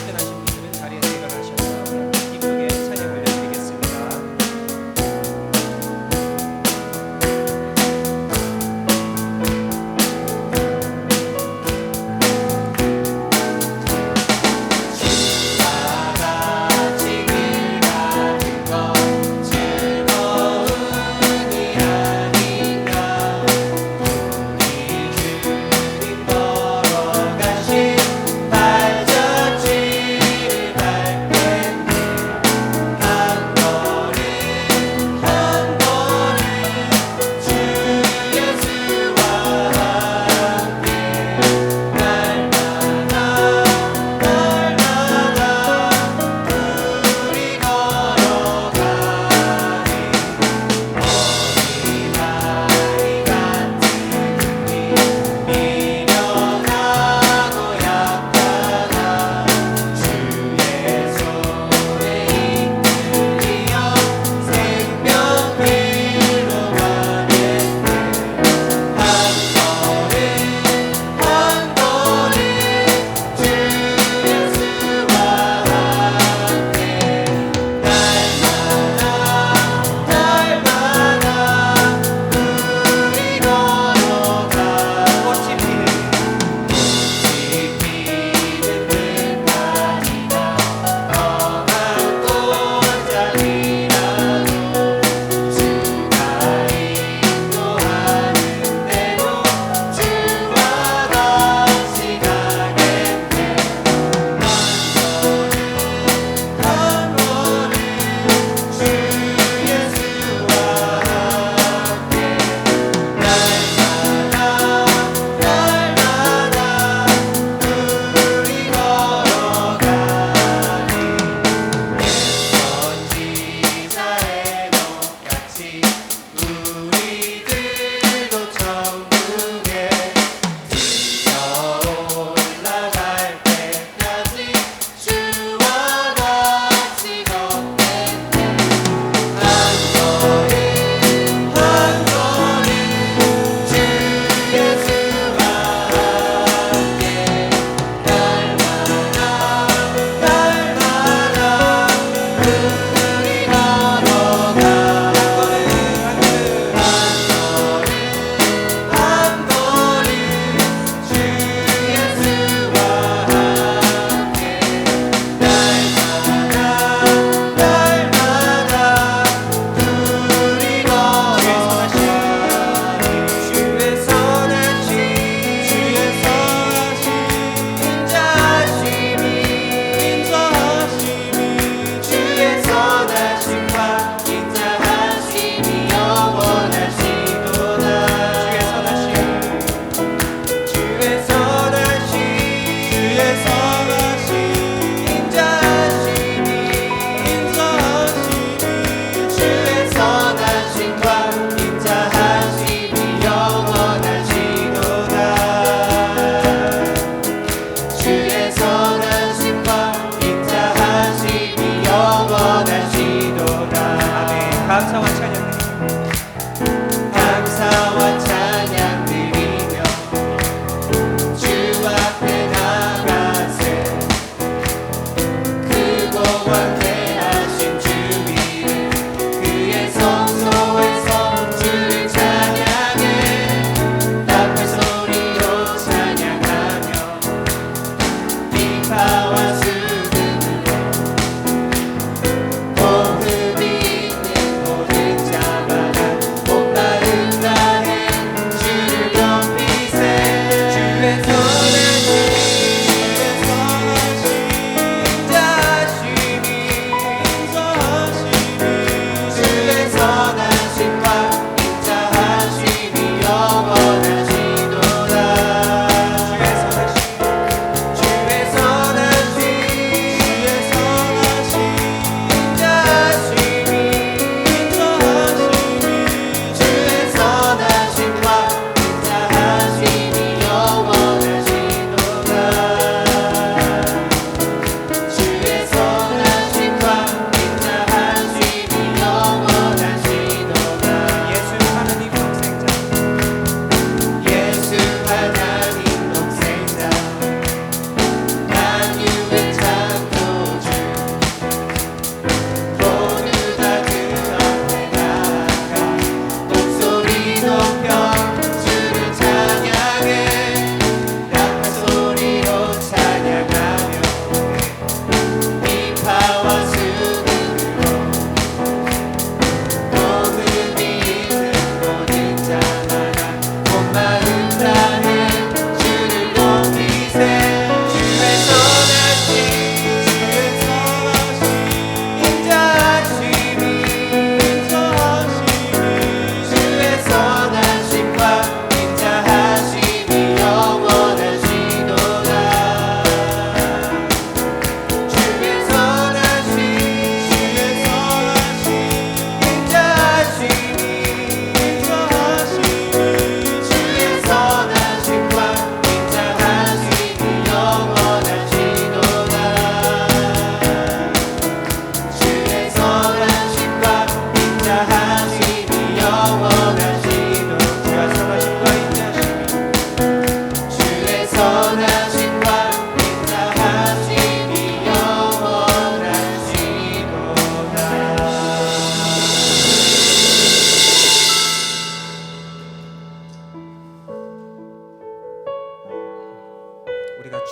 편하신 분들은 자리에 내려가셔서 기쁘게 찬양 올려드리겠습니다. 주님 걸어가시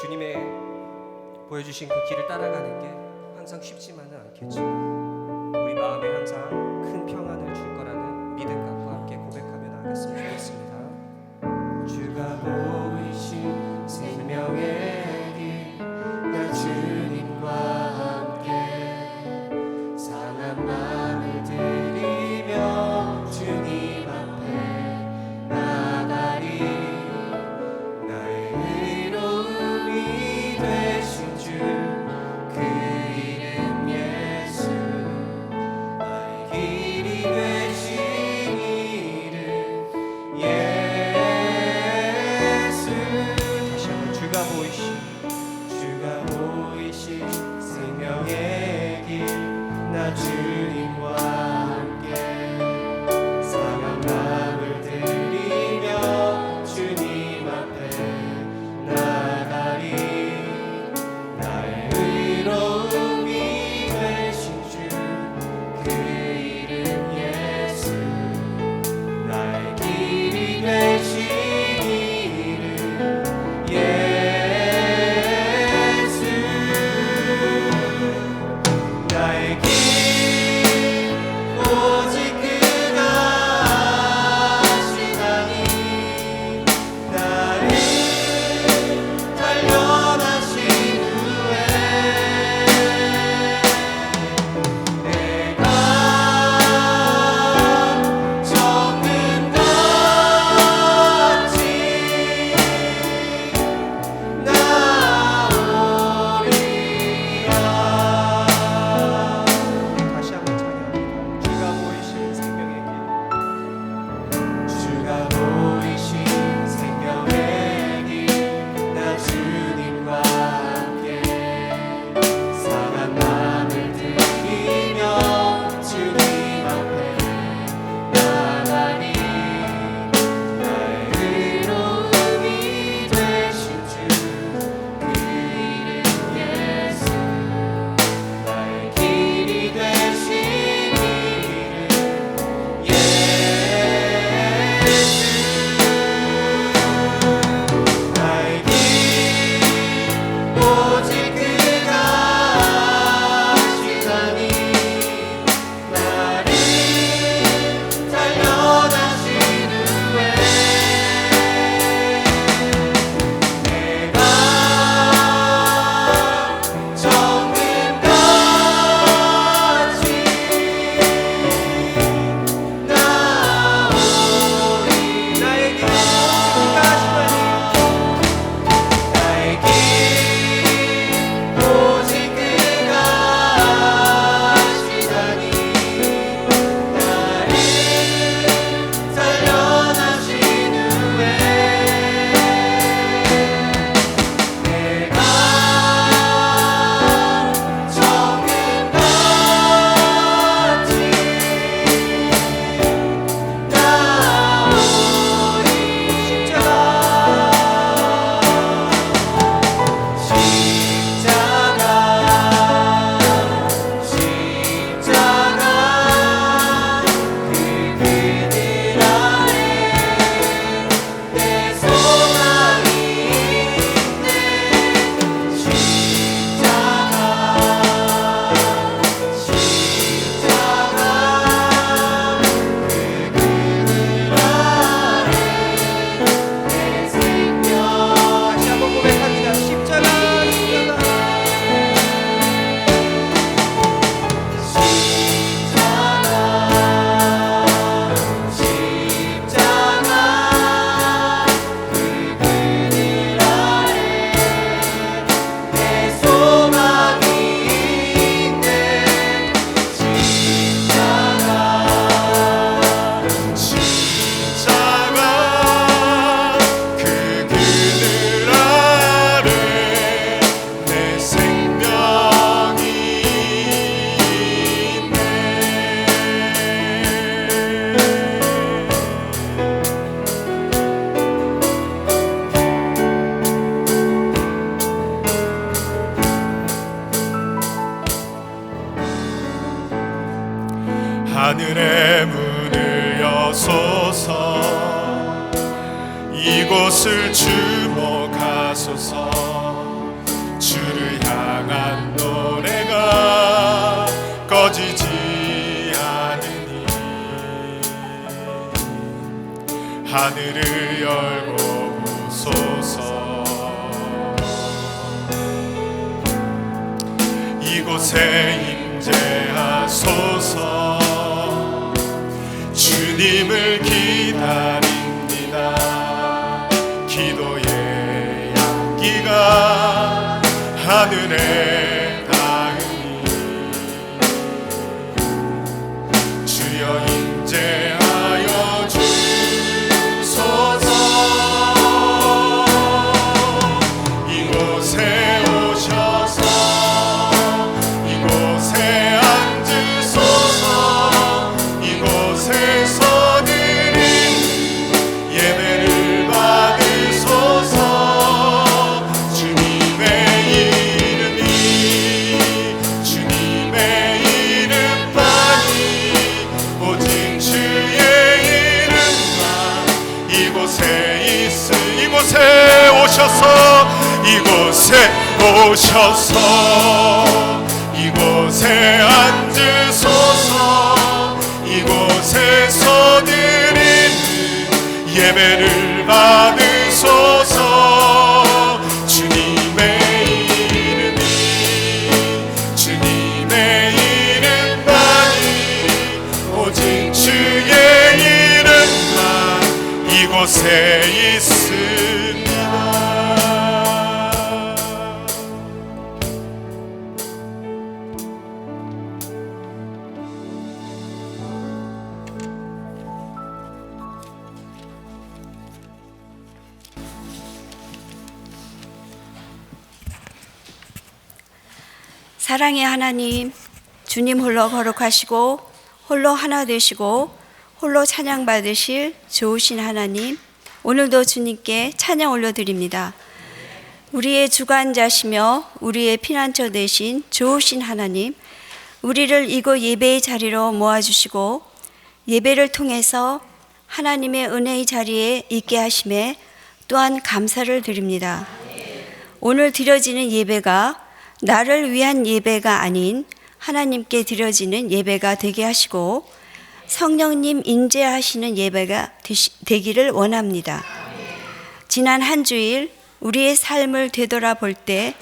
주님의 보여주신 그 길을 따라가는 게 항상 쉽지만은 않겠지만 우리 마음에 항상 큰 평안을 줄 거라는 믿음과 함께 고백하며 나아갔으면 좋겠습니다. 주가 보이신 생명의 길, 나 주님과 함께 상한 마음을 들이며 주님 앞에 나가리. 나의 의로움이 되신 주 그 이름 예수, 나의 길이 되신 이름 예수. 다시 한번 주가 보이신 생명의 길, 나 주님과 함께 상한 마음을 들이며 주님 앞에 나가리. 나의 의로움이 되신 주 그 이름 예수, 나의 길이 되신 이름 예수. 나의 길 오직 그가 아시나니, 나를 단련하신 후에 내가 정금 같이 나오리라. 다시 한번 찬양합니다. 주가 보이신 생명의 길, 주가 보이신 생명의 길, 나 주님과 함께 상한 마음을 들이며 주님 앞에 나가리. 나의 의로움이 되신 주 그 이름 예수, 나의 길이 되신 이름 예수. 나의 길 오직 그가 아시나니, 나를 단련하신 후에 내가 정금 같이 나오리. 나의 길 오직 그가 아시나니, 나를 단련하신 후에 내가 정금 같이 하늘의 문을 여소서, 이곳 이것을 주목하소서. 주를 향한 노래가 꺼지지 않으니 하늘을 열고 보소서. 이곳에 임재하소서. 주님을 기다립니다. 기도의 향기가 하늘에 닿으니 주여 임재하여 주소서. 이곳에 오셔서 이곳에 앉으소서. 이곳에서 드린 예배를 받으소서. 주님의 이름만이 오직 주의 이름만 이곳에 이곳에 오셔서 이곳에 앉으소서. 이곳에서 드린 예배를 받으소서. 주님의 이름만이 오직 주의 이름만 이곳에 있습니다. 사랑의 하나님, 주님 홀로 거룩하시고 홀로 하나 되시고 홀로 찬양받으실 좋으신 하나님, 오늘도 주님께 찬양 올려드립니다. 우리의 주관자시며 우리의 피난처 되신 좋으신 하나님, 우리를 이곳 예배의 자리로 모아주시고 예배를 통해서 하나님의 은혜의 자리에 있게 하심에 또한 감사를 드립니다. 오늘 드려지는 예배가 나를 위한 예배가 아닌 하나님께 드려지는 예배가 되게 하시고 성령님 인재하시는 예배가 되기를 원합니다. 지난 한 주일 우리의 삶을 되돌아볼 때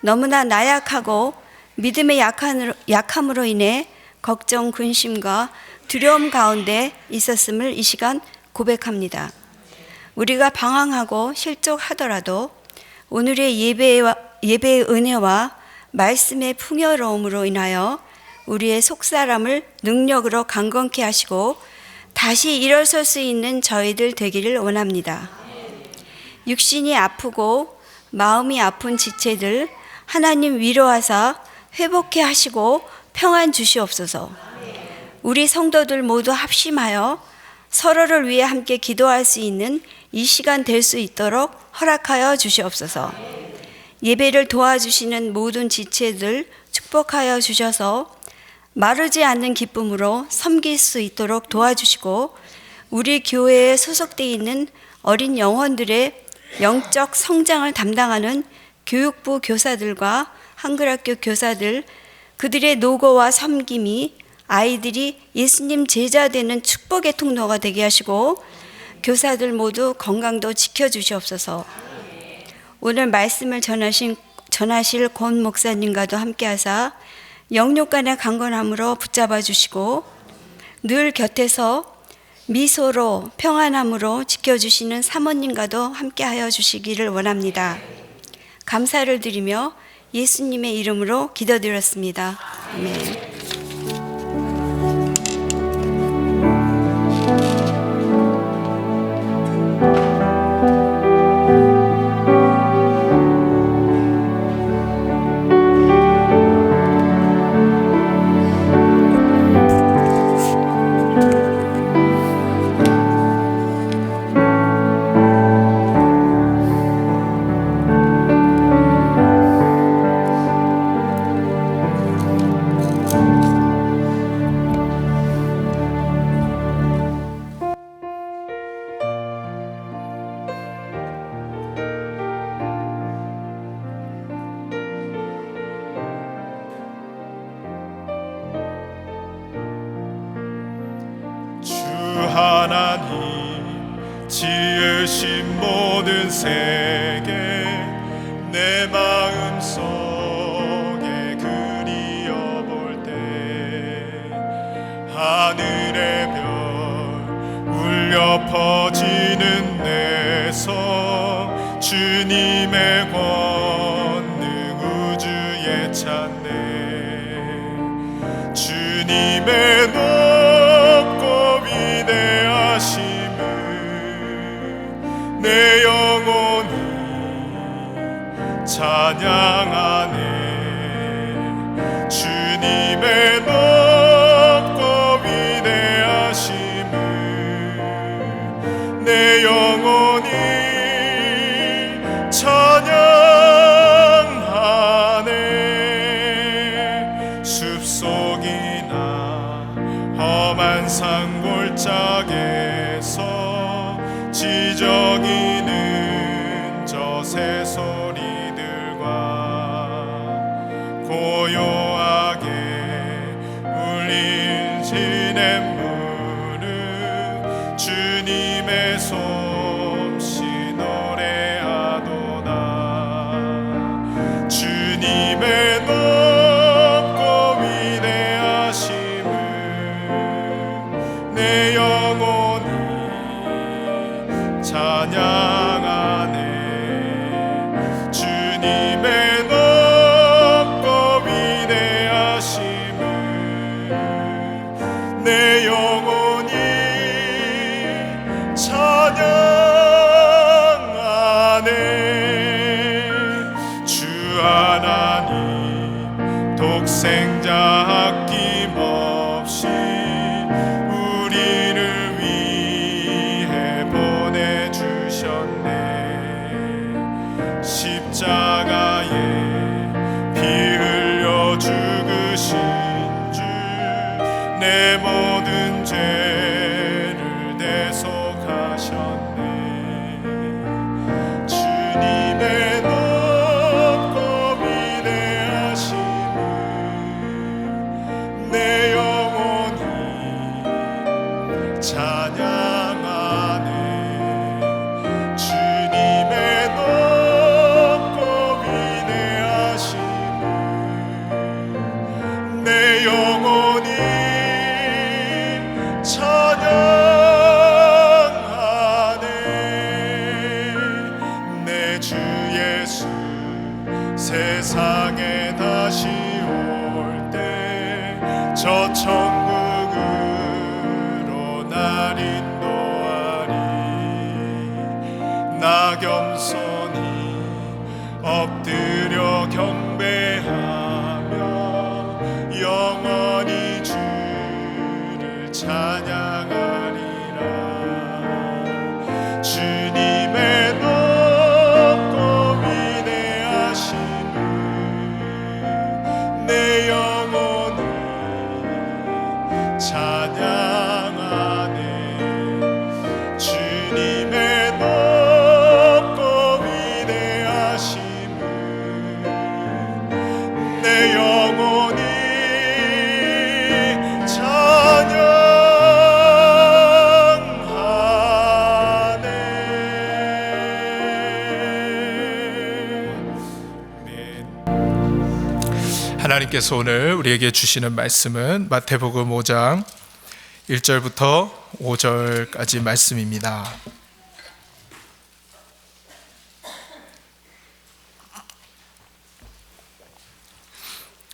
너무나 나약하고 믿음의 약함으로 인해 걱정, 근심과 두려움 가운데 있었음을 이 시간 고백합니다. 우리가 방황하고 실족하더라도 오늘의 예배의 은혜와 말씀의 풍요로움으로 인하여 우리의 속사람을 능력으로 강건케 하시고 다시 일어설 수 있는 저희들 되기를 원합니다. 육신이 아프고 마음이 아픈 지체들 하나님 위로하사 회복케 하시고 평안 주시옵소서. 우리 성도들 모두 합심하여 서로를 위해 함께 기도할 수 있는 이 시간 될 수 있도록 허락하여 주시옵소서. 예배를 도와주시는 모든 지체들 축복하여 주셔서 마르지 않는 기쁨으로 섬길 수 있도록 도와주시고 우리 교회에 소속되어 있는 어린 영혼들의 영적 성장을 담당하는 교육부 교사들과 한글학교 교사들, 그들의 노고와 섬김이 아이들이 예수님 제자 되는 축복의 통로가 되게 하시고 교사들 모두 건강도 지켜주시옵소서. 오늘 말씀을 전하실 권 목사님과도 함께하사 영육간의 강건함으로 붙잡아 주시고 늘 곁에서 미소로 평안함으로 지켜주시는 사모님과도 함께하여 주시기를 원합니다. 감사를 드리며 예수님의 이름으로 기도드렸습니다. 아멘. 세계 내 마음 속에 그리워볼 때 하늘의 별 울려 퍼지는 내 성 주님의 권능 우주에 찾네 주님의 높고 위대하심을 내 영혼이 찬양하네 주님의 높고 위대하심을 내 영혼이 찬양하네 숲속이나 험한 산골짜기에서 지저귀는 저 새소리들과 고요하게 울린 시냇물은 주님의 솜씨 노래하도다 주님의 높고 위대하심을 내 영혼이 찬양하네 주님의 높고 위대하심을 내 영혼이 찬양하네 주 하나님 독생자 아낌없이 우리를 위해 보내주셨네 십자가에 피 흘려 죽으신 주 내 모든 죄를 대속하셨네 주님의 높고 위대하심을 내 영혼이 찬양하네 주님의 높고 위대하심을 내 영혼이 찬양하네 내 주 예수 세상에 다시 올 때 저 천국으로 날 인도하리 나 겸손히 엎드려 경배하며 영원히 주를 찬양하리라 주님의 높고 위대하심을 내 영혼이 찬양하네 주님의 높고 위대하심을 내 영혼이 하나님께서 오늘 우리에게 주시는 말씀은 마태복음 5장 1절부터 5절까지 말씀입니다.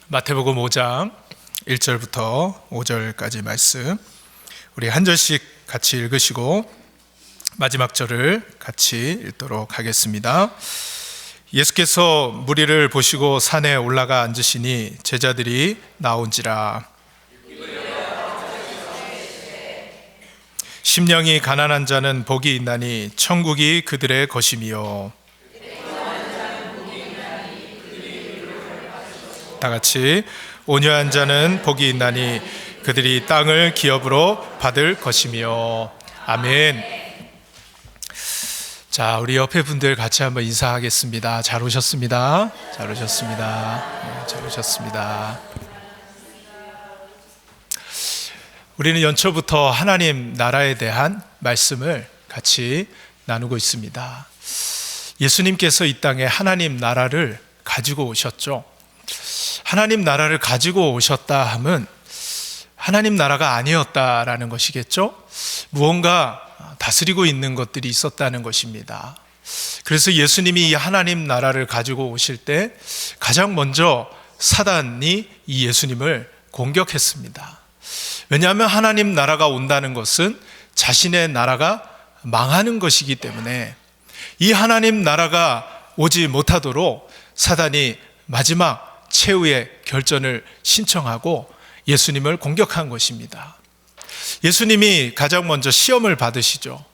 마태복음 5장 1절부터 5절까지 말씀 우리 한 절씩 같이 읽으시고 마지막 절을 같이 읽도록 하겠습니다. 예수께서 무리를 보시고 산에 올라가 앉으시니 제자들이 나온지라. 심령이 가난한 자는 복이 있나니 천국이 그들의 것임이요. 다 같이 온유한 자는 복이 있나니 그들이 땅을 기업으로 받을 것이며. 아멘. 자, 우리 옆에 분들 같이 한번 인사하겠습니다. 잘 오셨습니다. 잘 오셨습니다. 네, 잘 오셨습니다. 우리는 연초부터 하나님 나라에 대한 말씀을 같이 나누고 있습니다. 예수님께서 이 땅에 하나님 나라를 가지고 오셨죠. 하나님 나라를 가지고 오셨다 함은 하나님 나라가 아니었다라는 것이겠죠. 무언가 다스리고 있는 것들이 있었다는 것입니다. 그래서 예수님이 이 하나님 나라를 가지고 오실 때 가장 먼저 사단이 이 예수님을 공격했습니다. 왜냐하면 하나님 나라가 온다는 것은 자신의 나라가 망하는 것이기 때문에 이 하나님 나라가 오지 못하도록 사단이 마지막 최후의 결전을 신청하고 예수님을 공격한 것입니다. 예수님이 가장 먼저 시험을 받으시죠.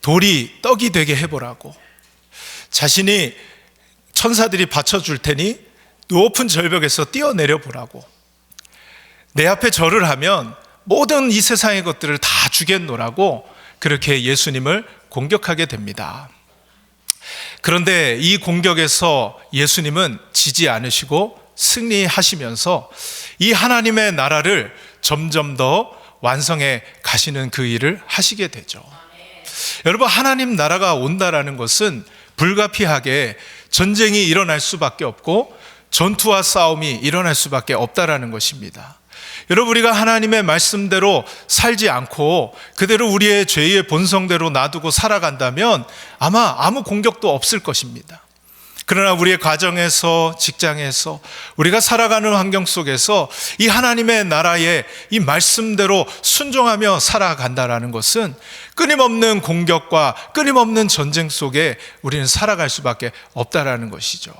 돌이 떡이 되게 해보라고. 자신이 천사들이 받쳐줄 테니 높은 절벽에서 뛰어내려 보라고. 내 앞에 절을 하면 모든 이 세상의 것들을 다 주겠노라고 그렇게 예수님을 공격하게 됩니다. 그런데 이 공격에서 예수님은 지지 않으시고 승리하시면서 이 하나님의 나라를 점점 더 완성해 가시는 그 일을 하시게 되죠. 여러분, 하나님 나라가 온다라는 것은 불가피하게 전쟁이 일어날 수밖에 없고 전투와 싸움이 일어날 수밖에 없다라는 것입니다. 여러분, 우리가 하나님의 말씀대로 살지 않고 그대로 우리의 죄의 본성대로 놔두고 살아간다면 아마 아무 공격도 없을 것입니다. 그러나 우리의 가정에서, 직장에서, 우리가 살아가는 환경 속에서 이 하나님의 나라의 이 말씀대로 순종하며 살아간다라는 것은 끊임없는 공격과 끊임없는 전쟁 속에 우리는 살아갈 수밖에 없다라는 것이죠.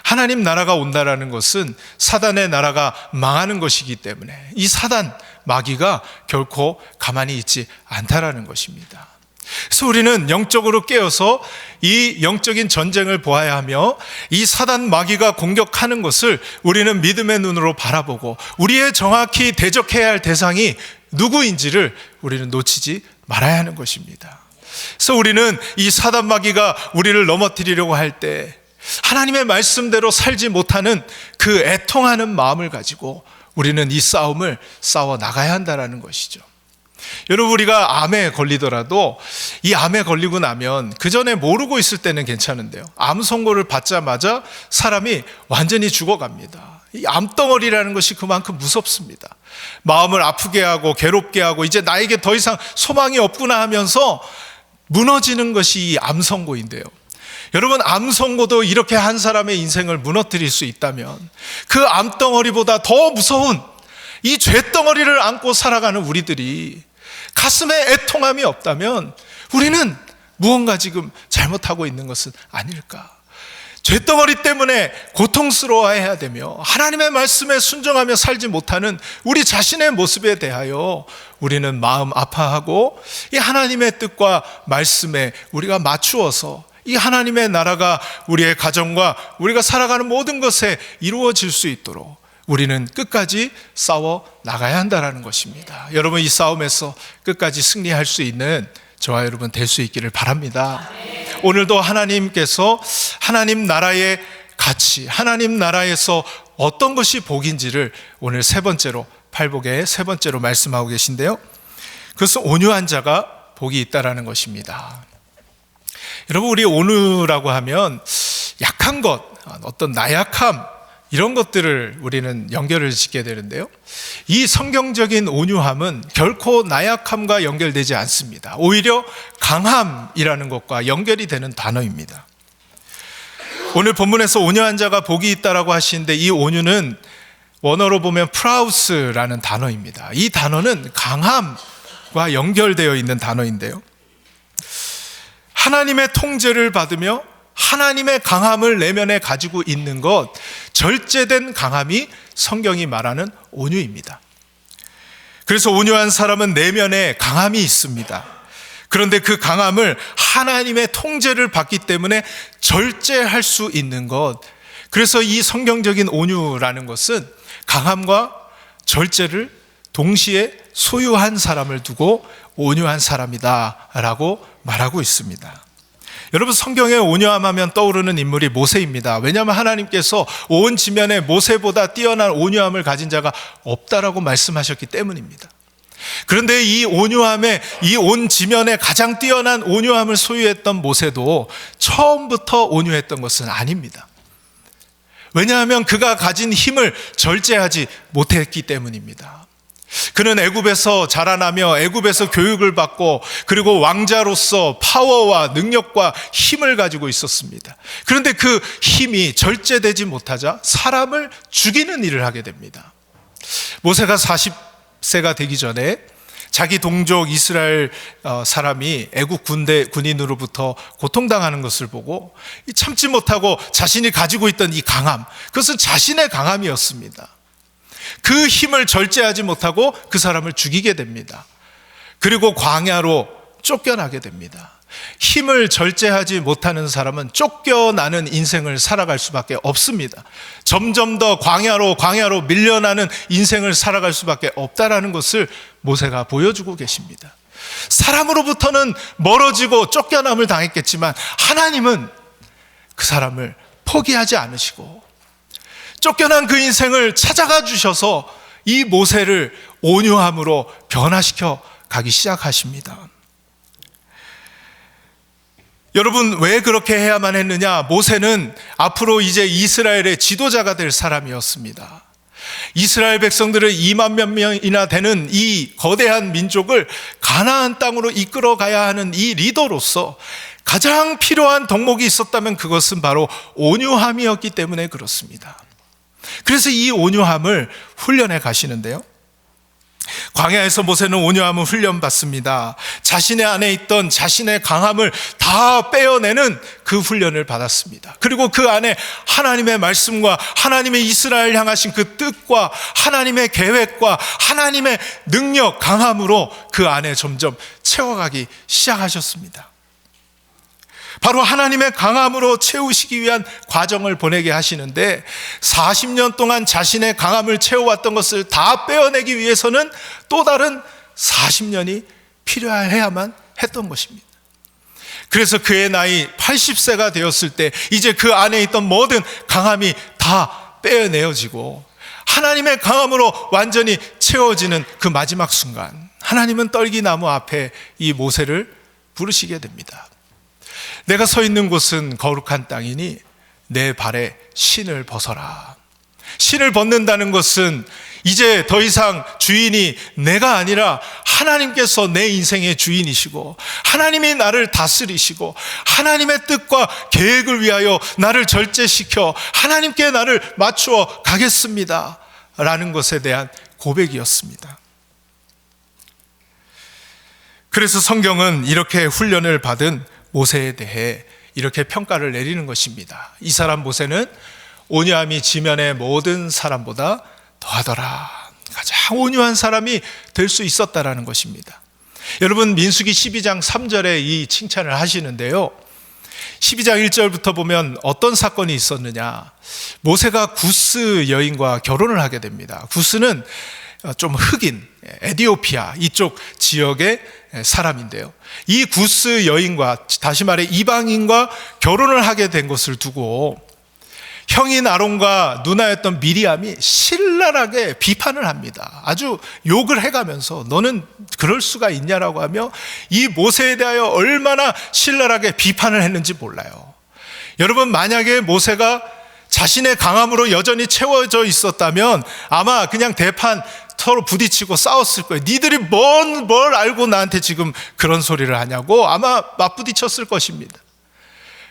하나님 나라가 온다라는 것은 사단의 나라가 망하는 것이기 때문에 이 사단 마귀가 결코 가만히 있지 않다라는 것입니다. 그래서 우리는 영적으로 깨어서 이 영적인 전쟁을 보아야 하며 이 사단 마귀가 공격하는 것을 우리는 믿음의 눈으로 바라보고 우리의 정확히 대적해야 할 대상이 누구인지를 우리는 놓치지 말아야 하는 것입니다. 그래서 우리는 이 사단 마귀가 우리를 넘어뜨리려고 할 때 하나님의 말씀대로 살지 못하는 그 애통하는 마음을 가지고 우리는 이 싸움을 싸워 나가야 한다는 것이죠. 여러분, 우리가 암에 걸리더라도 이 암에 걸리고 나면 그 전에 모르고 있을 때는 괜찮은데요, 암 선고를 받자마자 사람이 완전히 죽어갑니다. 이 암덩어리라는 것이 그만큼 무섭습니다. 마음을 아프게 하고 괴롭게 하고 이제 나에게 더 이상 소망이 없구나 하면서 무너지는 것이 이 암 선고인데요, 여러분, 암 선고도 이렇게 한 사람의 인생을 무너뜨릴 수 있다면 그 암덩어리보다 더 무서운 이 죄덩어리를 안고 살아가는 우리들이 가슴에 애통함이 없다면 우리는 무언가 지금 잘못하고 있는 것은 아닐까. 죄덩어리 때문에 고통스러워해야 되며 하나님의 말씀에 순종하며 살지 못하는 우리 자신의 모습에 대하여 우리는 마음 아파하고 이 하나님의 뜻과 말씀에 우리가 맞추어서 이 하나님의 나라가 우리의 가정과 우리가 살아가는 모든 것에 이루어질 수 있도록 우리는 끝까지 싸워 나가야 한다는 것입니다. 여러분, 이 싸움에서 끝까지 승리할 수 있는 저와 여러분 될 수 있기를 바랍니다. 오늘도 하나님께서 하나님 나라의 가치, 하나님 나라에서 어떤 것이 복인지를 오늘 세 번째로, 팔복의 세 번째로 말씀하고 계신데요, 그것은 온유한 자가 복이 있다라는 것입니다. 여러분, 우리 온유라고 하면 약한 것, 어떤 나약함, 이런 것들을 우리는 연결을 짓게 되는데요, 이 성경적인 온유함은 결코 나약함과 연결되지 않습니다. 오히려 강함이라는 것과 연결이 되는 단어입니다. 오늘 본문에서 온유한 자가 복이 있다라고 하시는데 이 온유는 원어로 보면 프라우스라는 단어입니다. 이 단어는 강함과 연결되어 있는 단어인데요, 하나님의 통제를 받으며 하나님의 강함을 내면에 가지고 있는 것, 절제된 강함이 성경이 말하는 온유입니다. 그래서 온유한 사람은 내면에 강함이 있습니다. 그런데 그 강함을 하나님의 통제를 받기 때문에 절제할 수 있는 것, 그래서 이 성경적인 온유라는 것은 강함과 절제를 동시에 소유한 사람을 두고 온유한 사람이다 라고 말하고 있습니다. 여러분, 성경에 온유함 하면 떠오르는 인물이 모세입니다. 왜냐하면 하나님께서 온 지면에 모세보다 뛰어난 온유함을 가진 자가 없다라고 말씀하셨기 때문입니다. 그런데 이 온유함에, 이 온 지면에 가장 뛰어난 온유함을 소유했던 모세도 처음부터 온유했던 것은 아닙니다. 왜냐하면 그가 가진 힘을 절제하지 못했기 때문입니다. 그는 애굽에서 자라나며 애굽에서 교육을 받고 그리고 왕자로서 파워와 능력과 힘을 가지고 있었습니다. 그런데 그 힘이 절제되지 못하자 사람을 죽이는 일을 하게 됩니다. 모세가 40세가 되기 전에 자기 동족 이스라엘 사람이 애국 군인으로부터 고통당하는 것을 보고 참지 못하고 자신이 가지고 있던 이 강함, 그것은 자신의 강함이었습니다. 그 힘을 절제하지 못하고 그 사람을 죽이게 됩니다. 그리고 광야로 쫓겨나게 됩니다. 힘을 절제하지 못하는 사람은 쫓겨나는 인생을 살아갈 수밖에 없습니다. 점점 더 광야로 밀려나는 인생을 살아갈 수밖에 없다라는 것을 모세가 보여주고 계십니다. 사람으로부터는 멀어지고 쫓겨남을 당했겠지만 하나님은 그 사람을 포기하지 않으시고 쫓겨난 그 인생을 찾아가 주셔서 이 모세를 온유함으로 변화시켜 가기 시작하십니다. 여러분, 왜 그렇게 해야만 했느냐? 모세는 앞으로 이제 이스라엘의 지도자가 될 사람이었습니다. 이스라엘 백성들을 2만 몇 명이나 되는 이 거대한 민족을 가나안 땅으로 이끌어 가야 하는 이 리더로서 가장 필요한 덕목이 있었다면 그것은 바로 온유함이었기 때문에 그렇습니다. 그래서 이 온유함을 훈련해 가시는데요, 광야에서 모세는 온유함을 훈련받습니다. 자신의 안에 있던 자신의 강함을 다 빼어내는 그 훈련을 받았습니다. 그리고 그 안에 하나님의 말씀과 하나님의 이스라엘 향하신 그 뜻과 하나님의 계획과 하나님의 능력, 강함으로 그 안에 점점 채워가기 시작하셨습니다. 바로 하나님의 강함으로 채우시기 위한 과정을 보내게 하시는데 40년 동안 자신의 강함을 채워왔던 것을 다 빼어내기 위해서는 또 다른 40년이 필요해야만 했던 것입니다. 그래서 그의 나이 80세가 되었을 때 이제 그 안에 있던 모든 강함이 다 빼어내어지고 하나님의 강함으로 완전히 채워지는 그 마지막 순간, 하나님은 떨기나무 앞에 이 모세를 부르시게 됩니다. 내가 서 있는 곳은 거룩한 땅이니 내 발에 신을 벗어라. 신을 벗는다는 것은 이제 더 이상 주인이 내가 아니라 하나님께서 내 인생의 주인이시고 하나님이 나를 다스리시고 하나님의 뜻과 계획을 위하여 나를 절제시켜 하나님께 나를 맞추어 가겠습니다 라는 것에 대한 고백이었습니다. 그래서 성경은 이렇게 훈련을 받은 모세에 대해 이렇게 평가를 내리는 것입니다. 이 사람 모세는 온유함이 지면의 모든 사람보다 더하더라. 가장 온유한 사람이 될 수 있었다라는 것입니다. 여러분, 민수기 12장 3절에 이 칭찬을 하시는데요, 12장 1절부터 보면 어떤 사건이 있었느냐. 모세가 구스 여인과 결혼을 하게 됩니다. 구스는 좀 흑인, 에티오피아 이쪽 지역의 사람인데요, 이 구스 여인과, 다시 말해 이방인과 결혼을 하게 된 것을 두고 형인 아론과 누나였던 미리암이 신랄하게 비판을 합니다. 아주 욕을 해가면서 너는 그럴 수가 있냐라고 하며 이 모세에 대하여 얼마나 신랄하게 비판을 했는지 몰라요. 여러분, 만약에 모세가 자신의 강함으로 여전히 채워져 있었다면 아마 그냥 대판 서로 부딪히고 싸웠을 거예요. 니들이 뭘 알고 나한테 지금 그런 소리를 하냐고 아마 맞부딪혔을 것입니다.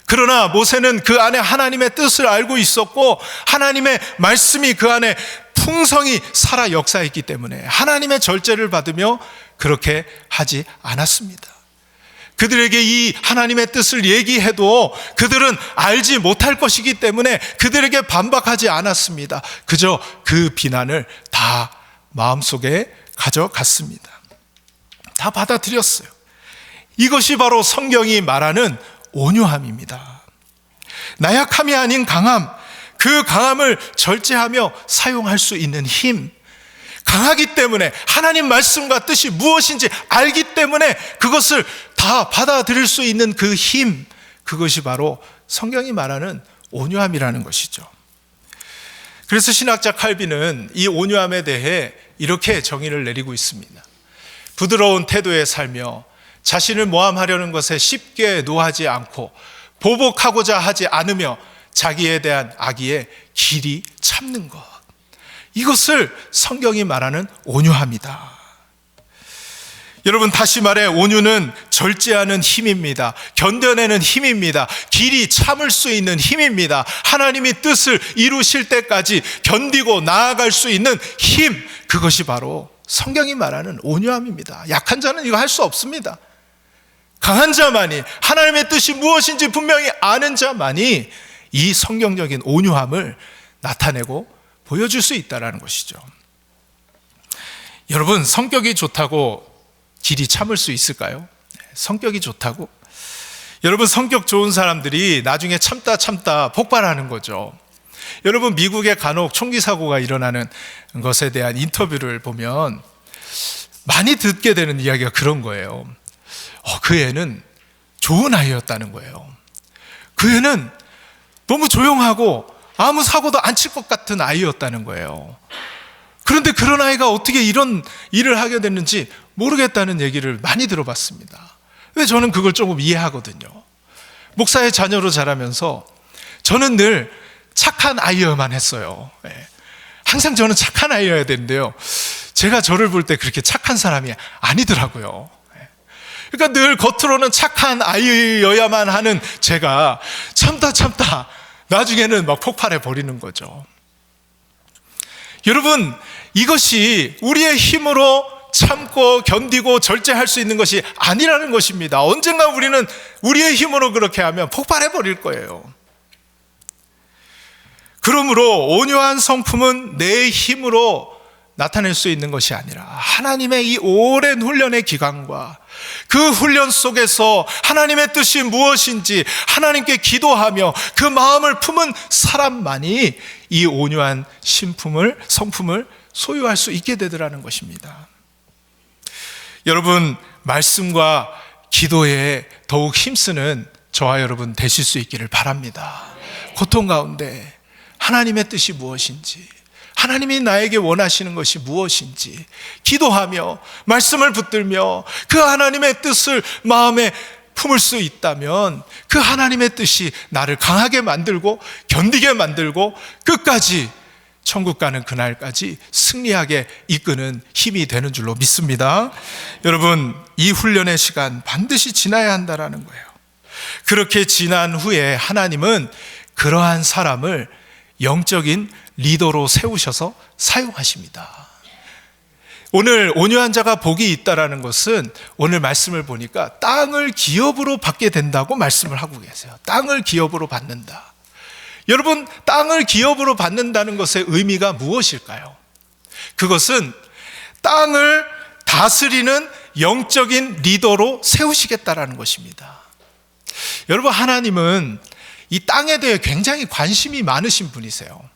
그러나 모세는 그 안에 하나님의 뜻을 알고 있었고 하나님의 말씀이 그 안에 풍성히 살아 역사했기 때문에 하나님의 절제를 받으며 그렇게 하지 않았습니다. 그들에게 이 하나님의 뜻을 얘기해도 그들은 알지 못할 것이기 때문에 그들에게 반박하지 않았습니다. 그저 그 비난을 다 마음속에 가져갔습니다. 다 받아들였어요. 이것이 바로 성경이 말하는 온유함입니다. 나약함이 아닌 강함, 그 강함을 절제하며 사용할 수 있는 힘, 강하기 때문에 하나님 말씀과 뜻이 무엇인지 알기 때문에 그것을 다 받아들일 수 있는 그 힘, 그것이 바로 성경이 말하는 온유함이라는 것이죠. 그래서 신학자 칼빈은 이 온유함에 대해 이렇게 정의를 내리고 있습니다. 부드러운 태도에 살며 자신을 모함하려는 것에 쉽게 노하지 않고 보복하고자 하지 않으며 자기에 대한 악의에 길이 참는 것, 이것을 성경이 말하는 온유함이다. 여러분, 다시 말해 온유는 절제하는 힘입니다. 견뎌내는 힘입니다. 길이 참을 수 있는 힘입니다. 하나님이 뜻을 이루실 때까지 견디고 나아갈 수 있는 힘, 그것이 바로 성경이 말하는 온유함입니다. 약한 자는 이거 할 수 없습니다. 강한 자만이, 하나님의 뜻이 무엇인지 분명히 아는 자만이 이 성경적인 온유함을 나타내고 보여줄 수 있다는 것이죠. 여러분, 성격이 좋다고 길이 참을 수 있을까요? 성격이 좋다고? 여러분, 성격 좋은 사람들이 나중에 참다 폭발하는 거죠. 여러분, 미국에 간혹 총기 사고가 일어나는 것에 대한 인터뷰를 보면 많이 듣게 되는 이야기가 그런 거예요. 그 애는 좋은 아이였다는 거예요. 그 애는 너무 조용하고 아무 사고도 안 칠 것 같은 아이였다는 거예요. 그런데 그런 아이가 어떻게 이런 일을 하게 됐는지 모르겠다는 얘기를 많이 들어봤습니다. 근데 저는 그걸 조금 이해하거든요. 목사의 자녀로 자라면서 저는 늘 착한 아이여야만 했어요. 항상 저는 착한 아이여야 되는데요, 제가 저를 볼 때 그렇게 착한 사람이 아니더라고요. 그러니까 늘 겉으로는 착한 아이여야만 하는 제가 참다 나중에는 막 폭발해 버리는 거죠. 여러분, 이것이 우리의 힘으로 참고 견디고 절제할 수 있는 것이 아니라는 것입니다. 언젠가 우리는 우리의 힘으로 그렇게 하면 폭발해 버릴 거예요. 그러므로 온유한 성품은 내 힘으로 나타낼 수 있는 것이 아니라 하나님의 이 오랜 훈련의 기간과 그 훈련 속에서 하나님의 뜻이 무엇인지 하나님께 기도하며 그 마음을 품은 사람만이 이 온유한 성품을 소유할 수 있게 되더라는 것입니다. 여러분, 말씀과 기도에 더욱 힘쓰는 저와 여러분 되실 수 있기를 바랍니다. 고통 가운데 하나님의 뜻이 무엇인지, 하나님이 나에게 원하시는 것이 무엇인지 기도하며 말씀을 붙들며 그 하나님의 뜻을 마음에 품을 수 있다면 그 하나님의 뜻이 나를 강하게 만들고 견디게 만들고 끝까지 천국 가는 그날까지 승리하게 이끄는 힘이 되는 줄로 믿습니다. 여러분, 이 훈련의 시간 반드시 지나야 한다는 거예요. 그렇게 지난 후에 하나님은 그러한 사람을 영적인 리더로 세우셔서 사용하십니다. 오늘 온유한 자가 복이 있다라는 것은 오늘 말씀을 보니까 땅을 기업으로 받게 된다고 말씀을 하고 계세요. 땅을 기업으로 받는다. 여러분, 땅을 기업으로 받는다는 것의 의미가 무엇일까요? 그것은 땅을 다스리는 영적인 리더로 세우시겠다라는 것입니다. 여러분, 하나님은 이 땅에 대해 굉장히 관심이 많으신 분이세요.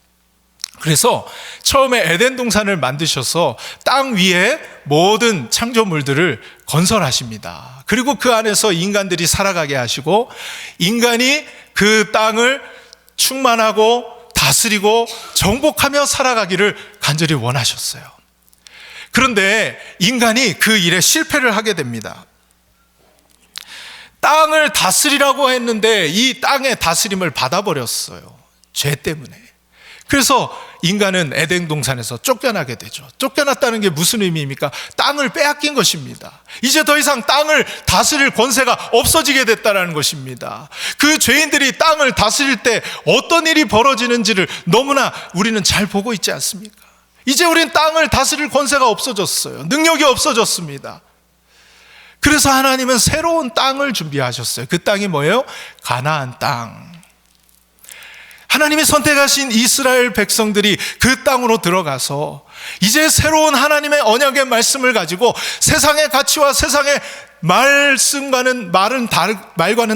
그래서 처음에 에덴 동산을 만드셔서 땅 위에 모든 창조물들을 건설하십니다. 그리고 그 안에서 인간들이 살아가게 하시고 인간이 그 땅을 충만하고 다스리고 정복하며 살아가기를 간절히 원하셨어요. 그런데 인간이 그 일에 실패를 하게 됩니다. 땅을 다스리라고 했는데 이 땅의 다스림을 받아버렸어요. 죄 때문에. 그래서 인간은 에덴 동산에서 쫓겨나게 되죠. 쫓겨났다는 게 무슨 의미입니까? 땅을 빼앗긴 것입니다. 이제 더 이상 땅을 다스릴 권세가 없어지게 됐다는 것입니다. 그 죄인들이 땅을 다스릴 때 어떤 일이 벌어지는지를 너무나 우리는 잘 보고 있지 않습니까? 이제 우린 땅을 다스릴 권세가 없어졌어요. 능력이 없어졌습니다. 그래서 하나님은 새로운 땅을 준비하셨어요. 그 땅이 뭐예요? 가나안 땅. 하나님이 선택하신 이스라엘 백성들이 그 땅으로 들어가서 이제 새로운 하나님의 언약의 말씀을 가지고 세상의 가치와 세상의 말과는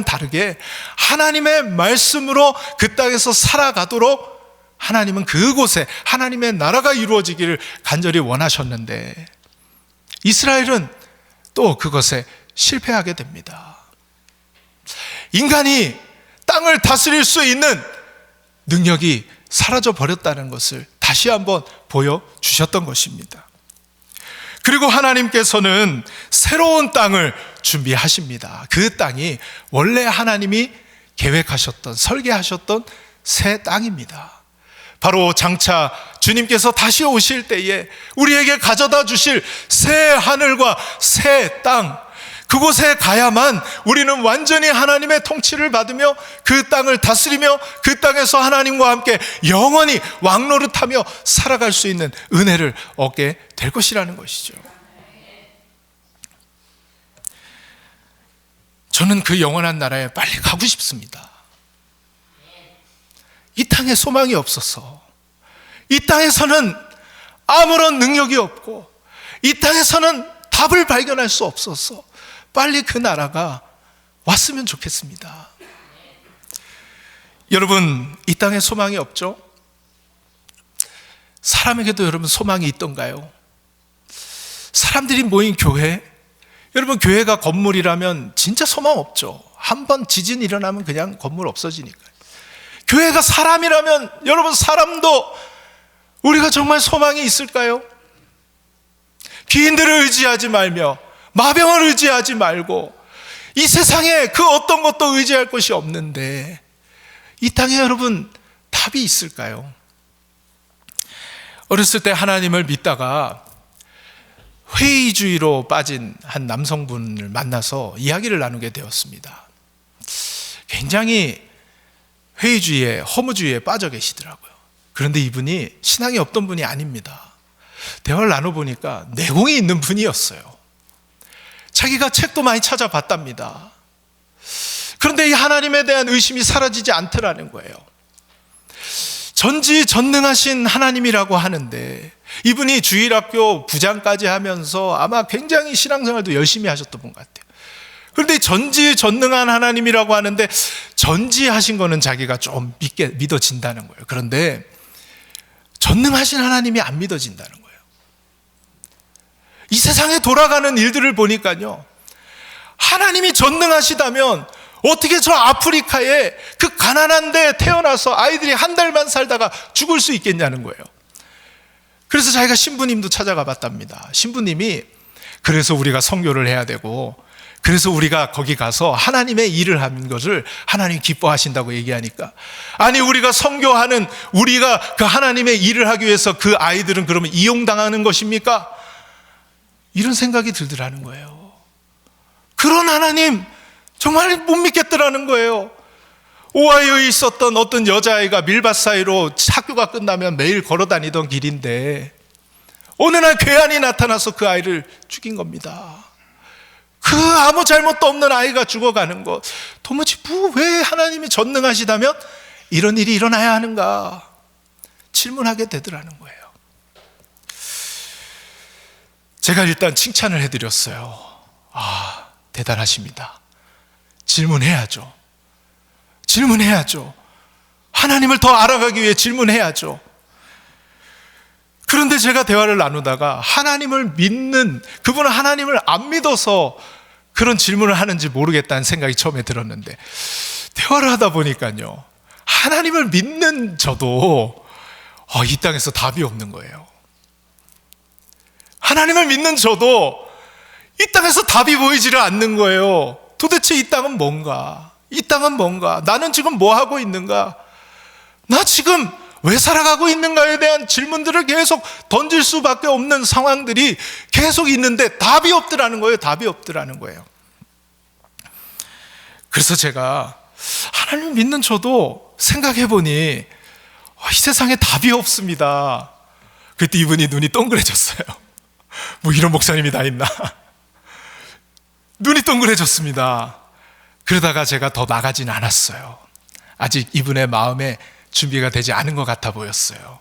다르게 하나님의 말씀으로 그 땅에서 살아가도록 하나님은 그곳에 하나님의 나라가 이루어지기를 간절히 원하셨는데 이스라엘은 또 그것에 실패하게 됩니다. 인간이 땅을 다스릴 수 있는 능력이 사라져 버렸다는 것을 다시 한번 보여주셨던 것입니다. 그리고 하나님께서는 새로운 땅을 준비하십니다. 그 땅이 원래 하나님이 계획하셨던, 설계하셨던 새 땅입니다. 바로 장차 주님께서 다시 오실 때에 우리에게 가져다 주실 새 하늘과 새 땅, 그곳에 가야만 우리는 완전히 하나님의 통치를 받으며 그 땅을 다스리며 그 땅에서 하나님과 함께 영원히 왕노릇하며 살아갈 수 있는 은혜를 얻게 될 것이라는 것이죠. 저는 그 영원한 나라에 빨리 가고 싶습니다. 이 땅에 소망이 없어서, 이 땅에서는 아무런 능력이 없고, 이 땅에서는 답을 발견할 수 없어서 빨리 그 나라가 왔으면 좋겠습니다. 여러분, 이 땅에 소망이 없죠? 사람에게도 여러분 소망이 있던가요? 사람들이 모인 교회, 여러분 교회가 건물이라면 진짜 소망 없죠. 한번 지진 일어나면 그냥 건물 없어지니까요. 교회가 사람이라면 여러분 사람도 우리가 정말 소망이 있을까요? 귀인들을 의지하지 말며 마병을 의지하지 말고 이 세상에 그 어떤 것도 의지할 것이 없는데 이 땅에 여러분 답이 있을까요? 어렸을 때 하나님을 믿다가 회의주의로 빠진 한 남성분을 만나서 이야기를 나누게 되었습니다. 굉장히 회의주의에, 허무주의에 빠져 계시더라고요. 그런데 이분이 신앙이 없던 분이 아닙니다. 대화를 나눠보니까 내공이 있는 분이었어요. 자기가 책도 많이 찾아봤답니다. 그런데 이 하나님에 대한 의심이 사라지지 않더라는 거예요. 전지전능하신 하나님이라고 하는데 이분이 주일학교 부장까지 하면서 아마 굉장히 신앙생활도 열심히 하셨던 분 같아요. 그런데 전지전능한 하나님이라고 하는데 전지하신 거는 자기가 좀 믿어진다는 거예요. 그런데 전능하신 하나님이 안 믿어진다는 거예요. 이 세상에 돌아가는 일들을 보니까요, 하나님이 전능하시다면 어떻게 저 아프리카에 그 가난한 데 태어나서 아이들이 한 달만 살다가 죽을 수 있겠냐는 거예요. 그래서 자기가 신부님도 찾아가 봤답니다. 신부님이 그래서 우리가 선교를 해야 되고 그래서 우리가 거기 가서 하나님의 일을 하는 것을 하나님이 기뻐하신다고 얘기하니까, 아니 우리가 선교하는, 우리가 그 하나님의 일을 하기 위해서 그 아이들은 그러면 이용당하는 것입니까? 이런 생각이 들더라는 거예요. 그런 하나님 정말 못 믿겠더라는 거예요. 오하이오에 있었던 어떤 여자아이가 밀밭 사이로 학교가 끝나면 매일 걸어 다니던 길인데 어느 날 괴한이 나타나서 그 아이를 죽인 겁니다. 그 아무 잘못도 없는 아이가 죽어가는 것, 도무지 왜 하나님이 전능하시다면 이런 일이 일어나야 하는가 질문하게 되더라는 거예요. 제가 일단 칭찬을 해드렸어요. 아, 대단하십니다. 질문해야죠. 질문해야죠. 하나님을 더 알아가기 위해 질문해야죠. 그런데 제가 대화를 나누다가 하나님을 믿는, 그분은 하나님을 안 믿어서 그런 질문을 하는지 모르겠다는 생각이 처음에 들었는데, 대화를 하다 보니까요, 하나님을 믿는 저도 이 땅에서 답이 없는 거예요. 하나님을 믿는 저도 이 땅에서 답이 보이지를 않는 거예요. 도대체 이 땅은 뭔가? 이 땅은 뭔가? 나는 지금 뭐 하고 있는가? 나 지금 왜 살아가고 있는가에 대한 질문들을 계속 던질 수밖에 없는 상황들이 계속 있는데 답이 없더라는 거예요. 답이 없더라는 거예요. 그래서 제가 하나님 믿는 저도 생각해 보니 이 세상에 답이 없습니다. 그때 이분이 눈이 동그래졌어요. 뭐 이런 목사님이 다 있나? 눈이 동그래졌습니다. 그러다가 제가 더 나가진 않았어요. 아직 이분의 마음에 준비가 되지 않은 것 같아 보였어요.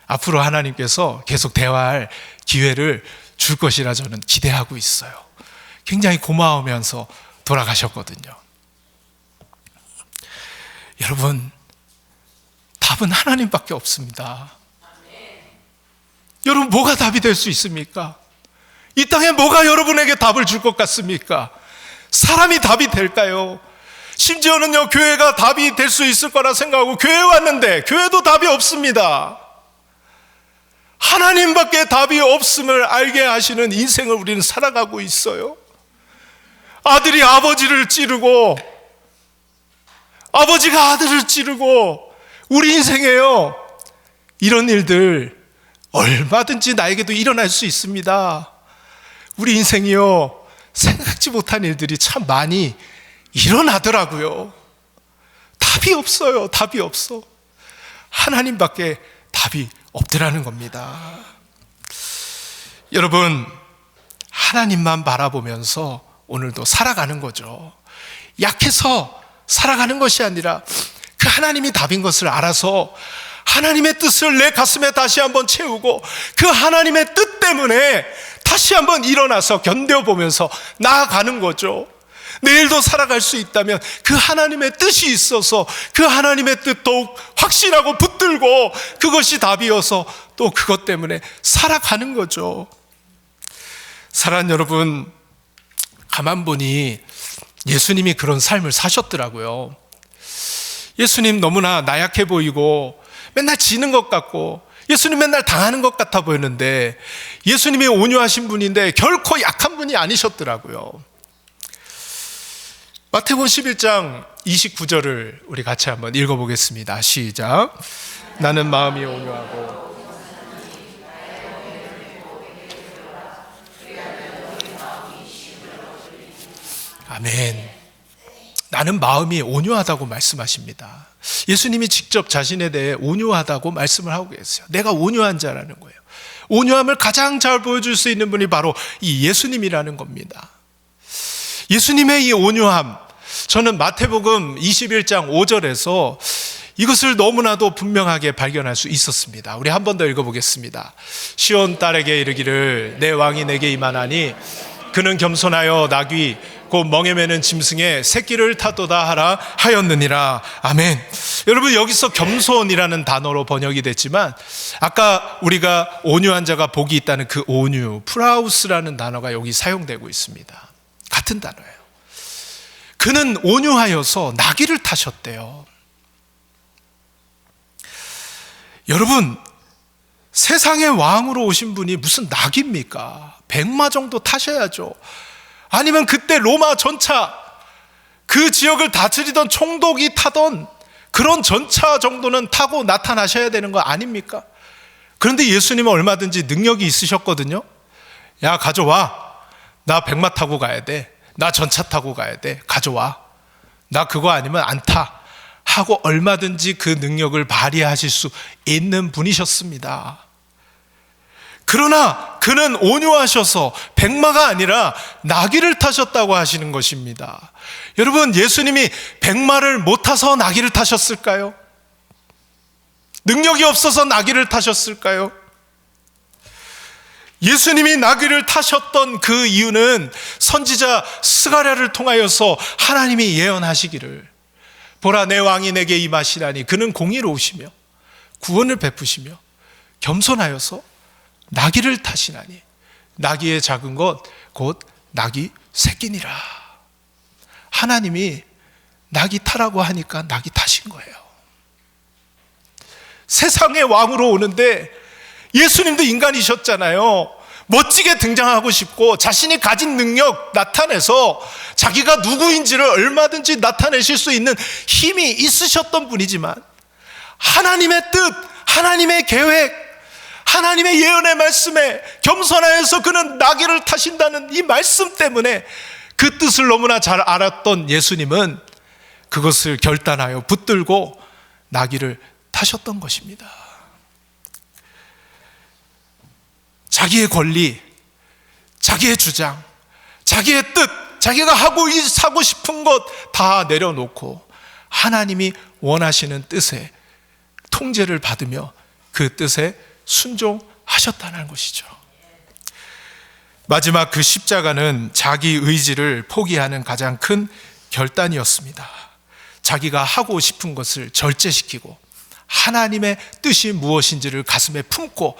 앞으로 하나님께서 계속 대화할 기회를 줄 것이라 저는 기대하고 있어요. 굉장히 고마우면서 돌아가셨거든요. 여러분, 답은 하나님밖에 없습니다. 여러분, 뭐가 답이 될 수 있습니까? 이 땅에 뭐가 여러분에게 답을 줄 것 같습니까? 사람이 답이 될까요? 심지어는요, 교회가 답이 될 수 있을 거라 생각하고 교회에 왔는데 교회도 답이 없습니다. 하나님밖에 답이 없음을 알게 하시는 인생을 우리는 살아가고 있어요. 아들이 아버지를 찌르고 아버지가 아들을 찌르고 우리 인생에요. 이런 일들 얼마든지 나에게도 일어날 수 있습니다. 우리 인생이요. 생각지 못한 일들이 참 많이 일어나더라고요. 답이 없어요. 답이 없어. 하나님밖에 답이 없더라는 겁니다. 여러분, 하나님만 바라보면서 오늘도 살아가는 거죠. 약해서 살아가는 것이 아니라 그 하나님이 답인 것을 알아서 하나님의 뜻을 내 가슴에 다시 한번 채우고 그 하나님의 뜻 때문에 다시 한번 일어나서 견뎌보면서 나아가는 거죠. 내일도 살아갈 수 있다면 그 하나님의 뜻이 있어서 그 하나님의 뜻 더욱 확실하고 붙들고 그것이 답이어서 또 그것 때문에 살아가는 거죠. 사랑하는 여러분, 가만 보니 예수님이 그런 삶을 사셨더라고요. 예수님 너무나 나약해 보이고 맨날 지는 것 같고 예수님 맨날 당하는 것 같아 보였는데 예수님이 온유하신 분인데 결코 약한 분이 아니셨더라고요. 마태복음 11장 29절을 우리 같이 한번 읽어보겠습니다. 시작. 나는 마음이 온유하고 아멘. 나는 마음이 온유하다고 말씀하십니다. 예수님이 직접 자신에 대해 온유하다고 말씀을 하고 계세요. 내가 온유한 자라는 거예요. 온유함을 가장 잘 보여줄 수 있는 분이 바로 이 예수님이라는 겁니다. 예수님의 이 온유함, 저는 마태복음 21장 5절에서 이것을 너무나도 분명하게 발견할 수 있었습니다. 우리 한 번 더 읽어보겠습니다. 시온 딸에게 이르기를 내 왕이 내게 임하나니 그는 겸손하여 나귀 곧 멍에 매는 짐승의 새끼를 타도다 하라 하였느니라. 아멘. 여러분, 여기서 겸손이라는 단어로 번역이 됐지만 아까 우리가 온유한 자가 복이 있다는 그 온유, 프라우스라는 단어가 여기 사용되고 있습니다. 같은 단어예요. 그는 온유하여서 나귀를 타셨대요. 여러분, 세상의 왕으로 오신 분이 무슨 나귀입니까? 100마 정도 타셔야죠. 아니면 그때 로마 전차, 그 지역을 다스리던 총독이 타던 그런 전차 정도는 타고 나타나셔야 되는 거 아닙니까? 그런데 예수님은 얼마든지 능력이 있으셨거든요. 야, 가져와. 나 100마 타고 가야 돼. 나 전차 타고 가야 돼. 가져와. 나 그거 아니면 안 타. 하고 얼마든지 그 능력을 발휘하실 수 있는 분이셨습니다. 그러나 그는 온유하셔서 100마가 아니라 나귀를 타셨다고 하시는 것입니다. 여러분, 예수님이 100마를 못 타서 나귀를 타셨을까요? 능력이 없어서 나귀를 타셨을까요? 예수님이 나귀를 타셨던 그 이유는 선지자 스가랴를 통하여서 하나님이 예언하시기를 보라 내 왕이 내게 임하시라니 그는 공의로우시며 구원을 베푸시며 겸손하여서 나귀를 타시나니 나귀의 작은 것 곧 나귀 새끼니라. 하나님이 나귀 타라고 하니까 나귀 타신 거예요. 세상의 왕으로 오는데 예수님도 인간이셨잖아요. 멋지게 등장하고 싶고 자신이 가진 능력 나타내서 자기가 누구인지를 얼마든지 나타내실 수 있는 힘이 있으셨던 분이지만 하나님의 뜻, 하나님의 계획, 하나님의 예언의 말씀에 겸손하여서 그는 나귀를 타신다는 이 말씀 때문에 그 뜻을 너무나 잘 알았던 예수님은 그것을 결단하여 붙들고 나귀를 타셨던 것입니다. 자기의 권리, 자기의 주장, 자기의 뜻, 자기가 하고 싶은 것 다 내려놓고 하나님이 원하시는 뜻에 통제를 받으며 그 뜻에 순종하셨다는 것이죠. 마지막 그 십자가는 자기 의지를 포기하는 가장 큰 결단이었습니다. 자기가 하고 싶은 것을 절제시키고 하나님의 뜻이 무엇인지를 가슴에 품고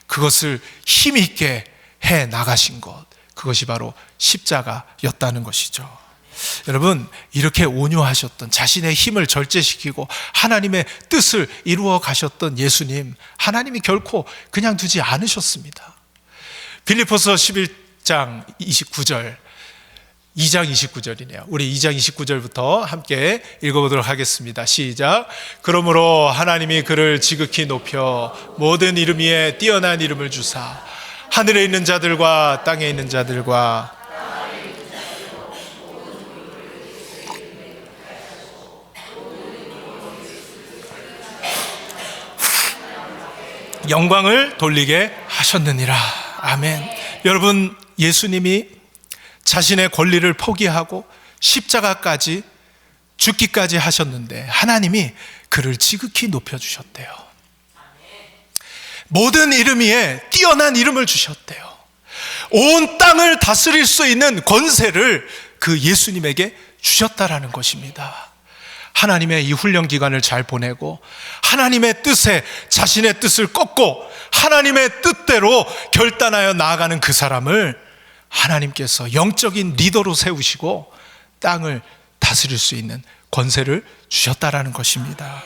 그것을 힘있게 해 나가신 것, 그것이 바로 십자가였다는 것이죠. 여러분, 이렇게 온유하셨던, 자신의 힘을 절제시키고 하나님의 뜻을 이루어 가셨던 예수님, 하나님이 결코 그냥 두지 않으셨습니다. 빌립보서 11장 29절, 2장 29절이네요. 우리 2장 29절부터 함께 읽어보도록 하겠습니다. 시작. 그러므로 하나님이 그를 지극히 높여 모든 이름 위에 뛰어난 이름을 주사 하늘에 있는 자들과 땅에 있는 자들과 영광을 돌리게 하셨느니라. 아멘. 여러분, 예수님이 자신의 권리를 포기하고 십자가까지 죽기까지 하셨는데 하나님이 그를 지극히 높여주셨대요. 모든 이름 위에 뛰어난 이름을 주셨대요. 온 땅을 다스릴 수 있는 권세를 그 예수님에게 주셨다라는 것입니다. 하나님의 이 훈련 기간을 잘 보내고 하나님의 뜻에 자신의 뜻을 꺾고 하나님의 뜻대로 결단하여 나아가는 그 사람을 하나님께서 영적인 리더로 세우시고 땅을 다스릴 수 있는 권세를 주셨다라는 것입니다.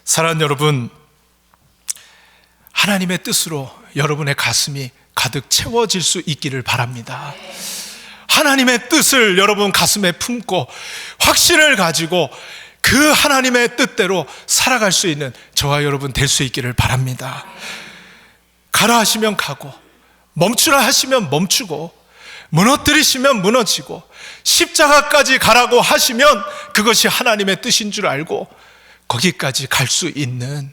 사랑하는 여러분, 하나님의 뜻으로 여러분의 가슴이 가득 채워질 수 있기를 바랍니다. 하나님의 뜻을 여러분 가슴에 품고 확신을 가지고 그 하나님의 뜻대로 살아갈 수 있는 저와 여러분 될 수 있기를 바랍니다. 가라 하시면 가고, 멈추라 하시면 멈추고, 무너뜨리시면 무너지고, 십자가까지 가라고 하시면 그것이 하나님의 뜻인 줄 알고 거기까지 갈 수 있는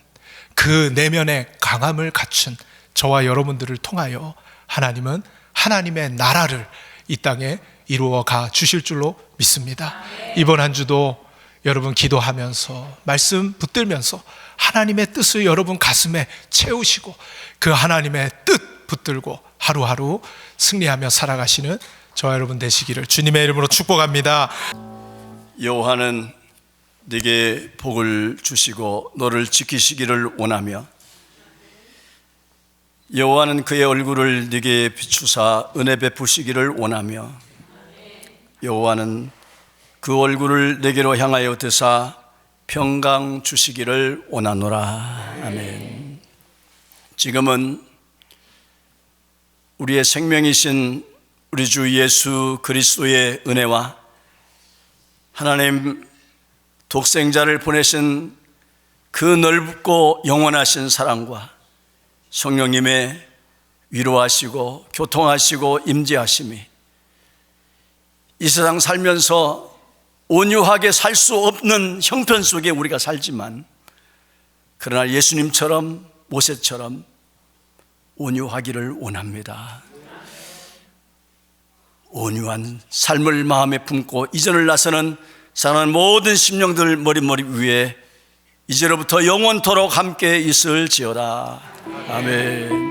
그 내면의 강함을 갖춘 저와 여러분들을 통하여 하나님은 하나님의 나라를 이 땅에 이루어 가 주실 줄로 믿습니다. 이번 한 주도 여러분 기도하면서 말씀 붙들면서 하나님의 뜻을 여러분 가슴에 채우시고 그 하나님의 뜻 붙들고 하루하루 승리하며 살아가시는 저와 여러분 되시기를 주님의 이름으로 축복합니다. 여호와는 네게 복을 주시고 너를 지키시기를 원하며 여호와는 그의 얼굴을 네게 비추사 은혜 베푸시기를 원하며 여호와는 그 얼굴을 네게로 향하여 드사 평강 주시기를 원하노라. 아멘. 지금은 우리의 생명이신 우리 주 예수 그리스도의 은혜와 하나님 독생자를 보내신 그 넓고 영원하신 사랑과 성령님의 위로하시고 교통하시고 임재하심이 이 세상 살면서 온유하게 살 수 없는 형편 속에 우리가 살지만 그러나 예수님처럼 모세처럼 온유하기를 원합니다. 온유한 삶을 마음에 품고 이전을 나서는 사랑하는 모든 심령들 머릿머리 위에 이제로부터 영원토록 함께 있을지어다. 아멘.